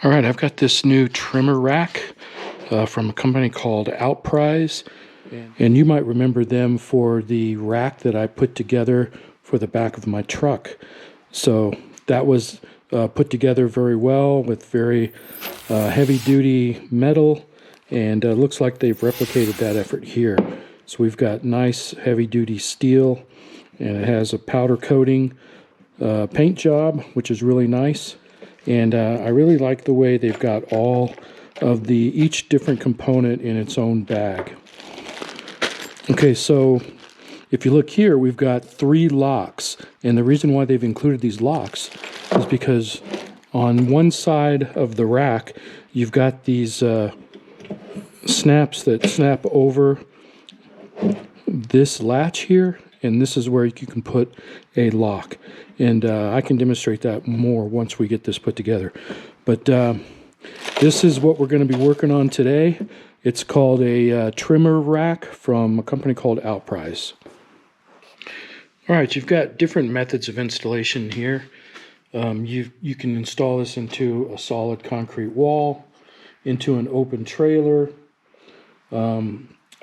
All right, I've got this new trimmer rack from a company called OUTPRIZE, and you might remember them for the rack that I put together for the back of my truck. So that was put together very well with very heavy-duty metal, and looks like they've replicated that effort here. So we've got nice heavy-duty steel, and it has a powder coating paint job, which is really nice. And I really like the way they've got all of each different component in its own bag. Okay, so if you look here, we've got 3 locks. And the reason why they've included these locks is because on one side of the rack, you've got these snaps that snap over this latch here. And this is where you can put a lock. And I can demonstrate that more once we get this put together. But this is what we're going to be working on today. It's called a trimmer rack from a company called OUTPRIZE. All right, you've got different methods of installation here. You can install this into a solid concrete wall, into an open trailer.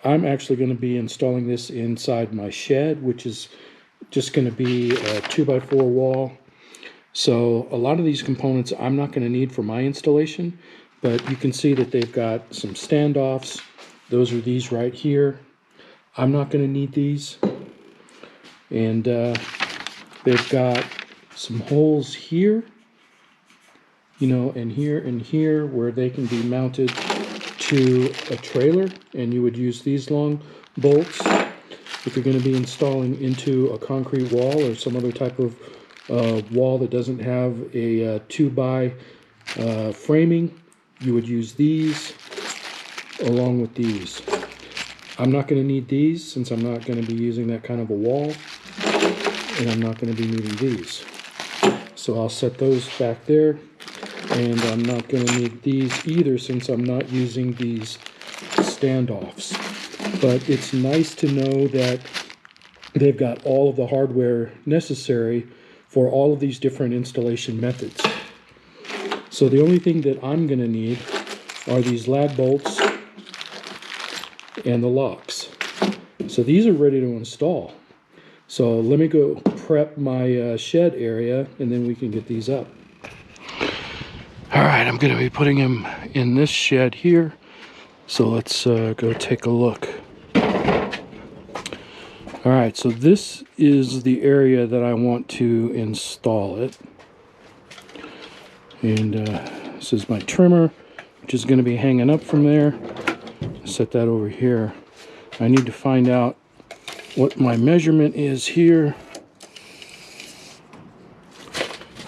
I'm actually going to be installing this inside my shed, which is just going to be a 2x4 wall. So a lot of these components I'm not going to need for my installation, but you can see that they've got some standoffs. Those are these right here. I'm not going to need these. And they've got some holes here, and here where they can be mounted to a trailer, and you would use these long bolts if you're going to be installing into a concrete wall or some other type of wall that doesn't have a 2x framing. You would use these along with these. I'm not going to need these since I'm not going to be using that kind of a wall, and I'm not going to be needing these. So I'll set those back there. And I'm not going to need these either since I'm not using these standoffs. But it's nice to know that they've got all of the hardware necessary for all of these different installation methods. So the only thing that I'm going to need are these lag bolts and the locks. So these are ready to install. So let me go prep my shed area, and then we can get these up. All right, I'm going to be putting him in this shed here. So let's go take a look. All right, so this is the area that I want to install it. And this is my trimmer, which is going to be hanging up from there. Set that over here. I need to find out what my measurement is here.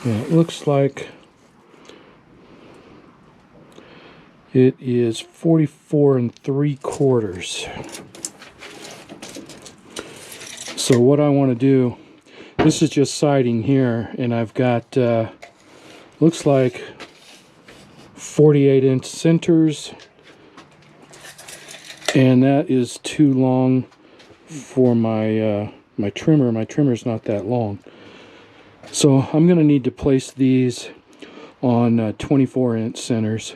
Yeah, it looks like it is 44 3/4. So what I want to do, this is just siding here, and I've got, looks like 48-inch centers, and that is too long for my my trimmer. My trimmer's not that long. So I'm going to need to place these on 24-inch centers.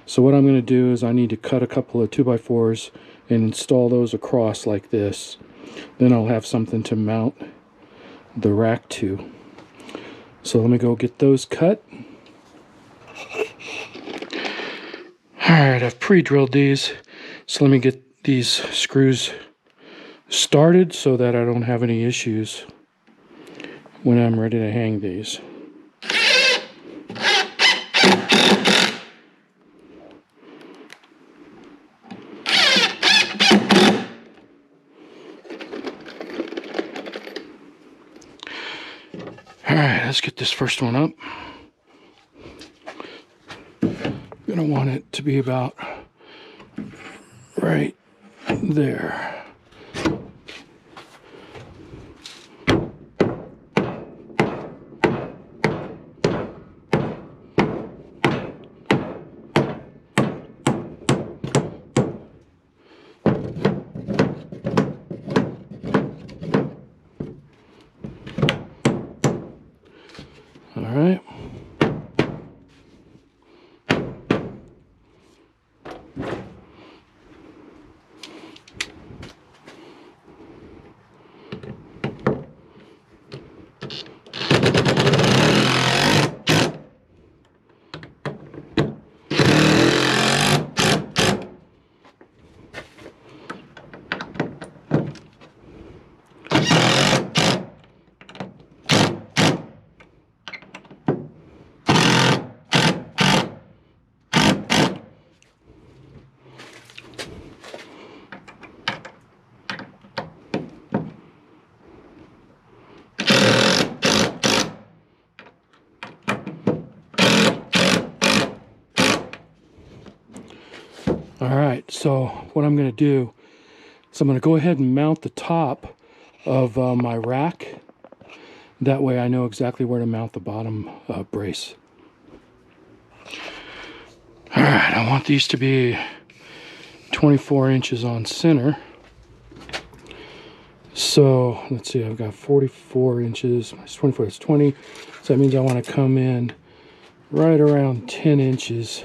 So what I'm going to do is I need to cut a couple of 2x4s and install those across like this. Then I'll have something to mount the rack to. So let me go get those cut. Alright, I've pre-drilled these. So let me get these screws started so that I don't have any issues when I'm ready to hang these. Alright, let's get this first one up. I'm going to want it to be about right there. All right. All right, so what I'm going to do is I'm going to go ahead and mount the top of my rack. That way I know exactly where to mount the bottom brace. All right, I want these to be 24 inches on center. So let's see, I've got 44 inches, 24 is 20. So that means I want to come in right around 10 inches.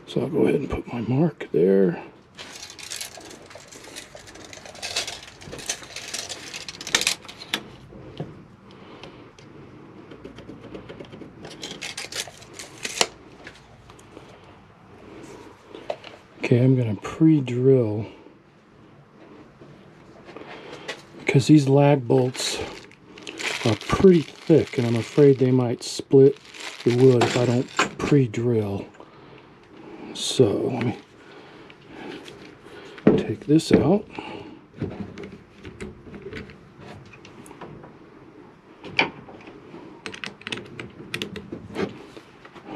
So I'll go ahead and put my mark there. Okay, I'm going to pre-drill because these lag bolts are pretty thick and I'm afraid they might split the wood if I don't pre-drill. So let me take this out.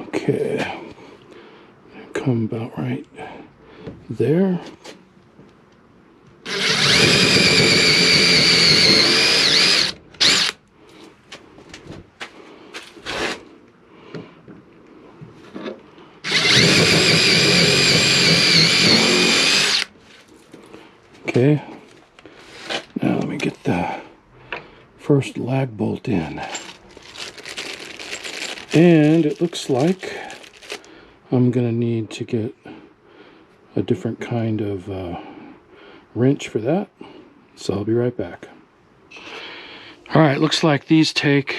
Okay, come about right there. Okay, now let me get the first lag bolt in. And it looks like I'm going to need to get a different kind of wrench for that. So I'll be right back. All right, looks like these take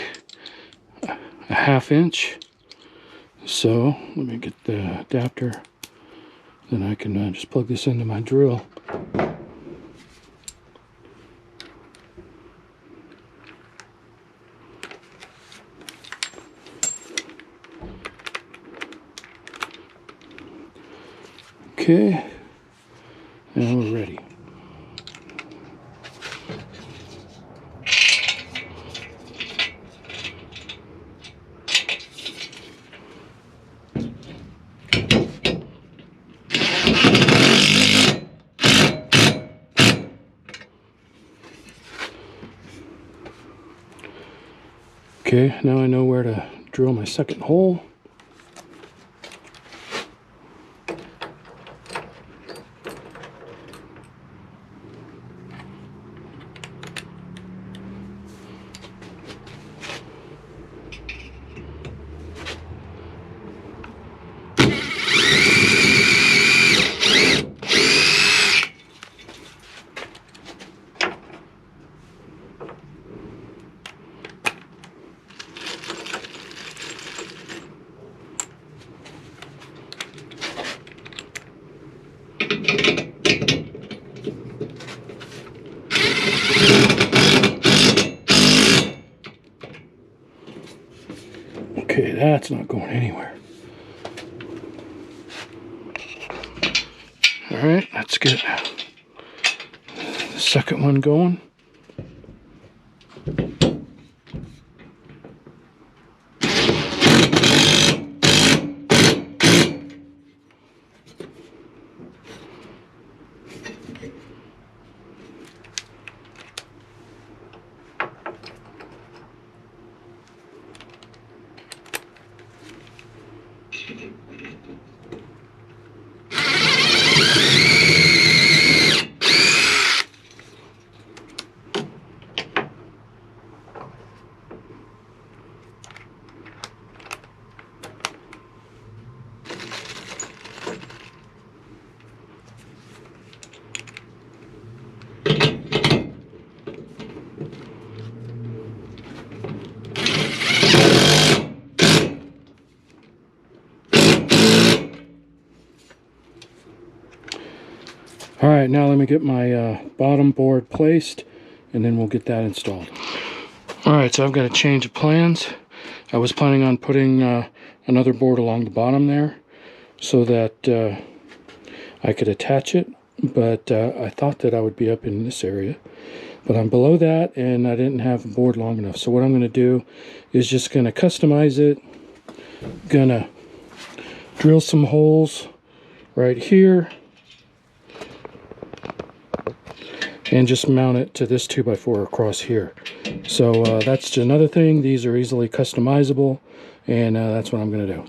a 1/2 inch. So let me get the adapter. Then I can just plug this into my drill. Okay, now we're ready. Okay, now I know where to drill my second hole. Okay, that's not going anywhere. All right, let's get the second one going. All right, now let me get my bottom board placed and then we'll get that installed. All right, so I've got a change of plans. I was planning on putting another board along the bottom there so that I could attach it, but I thought that I would be up in this area. But I'm below that and I didn't have a board long enough. So what I'm going to do is just going to customize it. Gonna drill some holes right here, and just mount it to this 2x4 across here. So that's another thing. These are easily customizable, and that's what I'm going to do.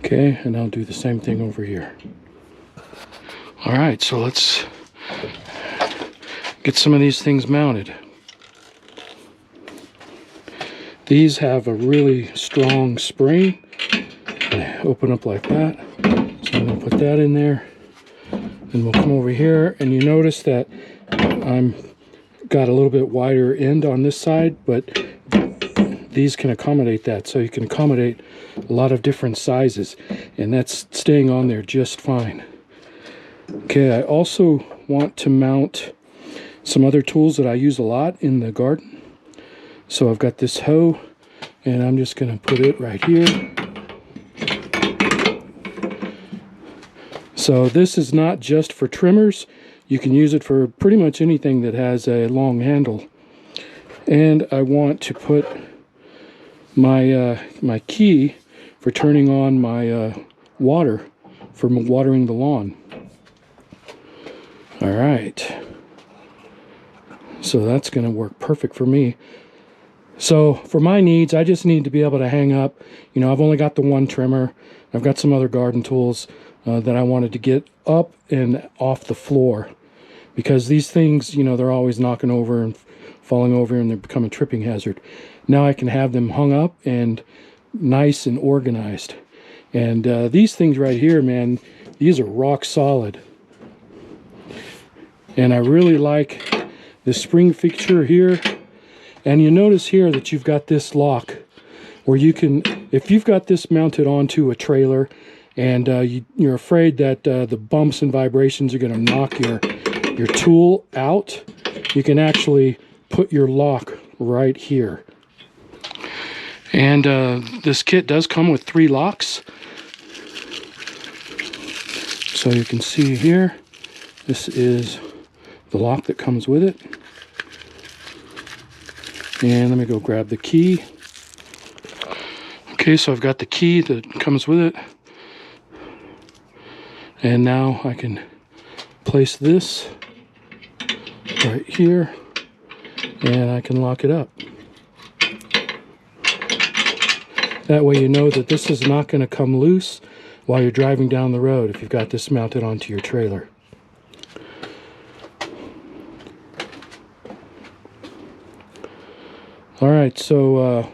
Okay, and I'll do the same thing over here. All right, so let's get some of these things mounted. These have a really strong spring. They open up like that. So I'm going to put that in there. And we'll come over here, and you notice that I'm got a little bit wider end on this side, but these can accommodate that. So you can accommodate a lot of different sizes, and that's staying on there just fine. Okay, I also want to mount some other tools that I use a lot in the garden. So I've got this hoe, and I'm just going to put it right here. So this is not just for trimmers. You can use it for pretty much anything that has a long handle. And I want to put my my key for turning on my water for watering the lawn. All right, so that's going to work perfect for me. So for my needs, I just need to be able to hang up. You know, I've only got the one trimmer. I've got some other garden tools that I wanted to get up and off the floor, because these things, you know, they're always knocking over and falling over, and they become a tripping hazard. Now I can have them hung up and nice and organized. And these things right here, man, these are rock solid. And I really like the spring feature here. And you notice here that you've got this lock where you can, if you've got this mounted onto a trailer and you're afraid that the bumps and vibrations are going to knock your tool out, you can actually put your lock right here. And this kit does come with 3 locks. So you can see here, this is the lock that comes with it. And let me go grab the key. Okay, so I've got the key that comes with it. And now I can place this right here, and I can lock it up. That way you know that this is not going to come loose while you're driving down the road if you've got this mounted onto your trailer. All right, so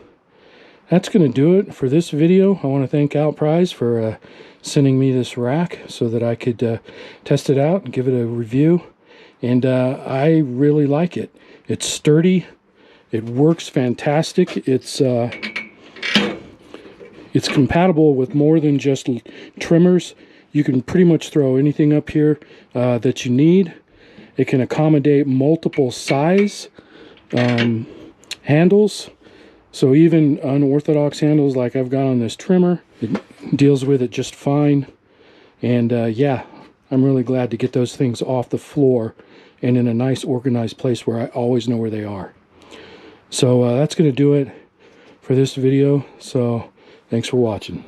that's going to do it for this video. I want to thank OUTPRIZE for sending me this rack so that I could test it out and give it a review. And I really like it. It's sturdy. It works fantastic. It's compatible with more than just trimmers. You can pretty much throw anything up here that you need. It can accommodate multiple size handles. So even unorthodox handles like I've got on this trimmer, it deals with it just fine. And yeah, I'm really glad to get those things off the floor and in a nice organized place where I always know where they are. So that's going to do it for this video. So thanks for watching.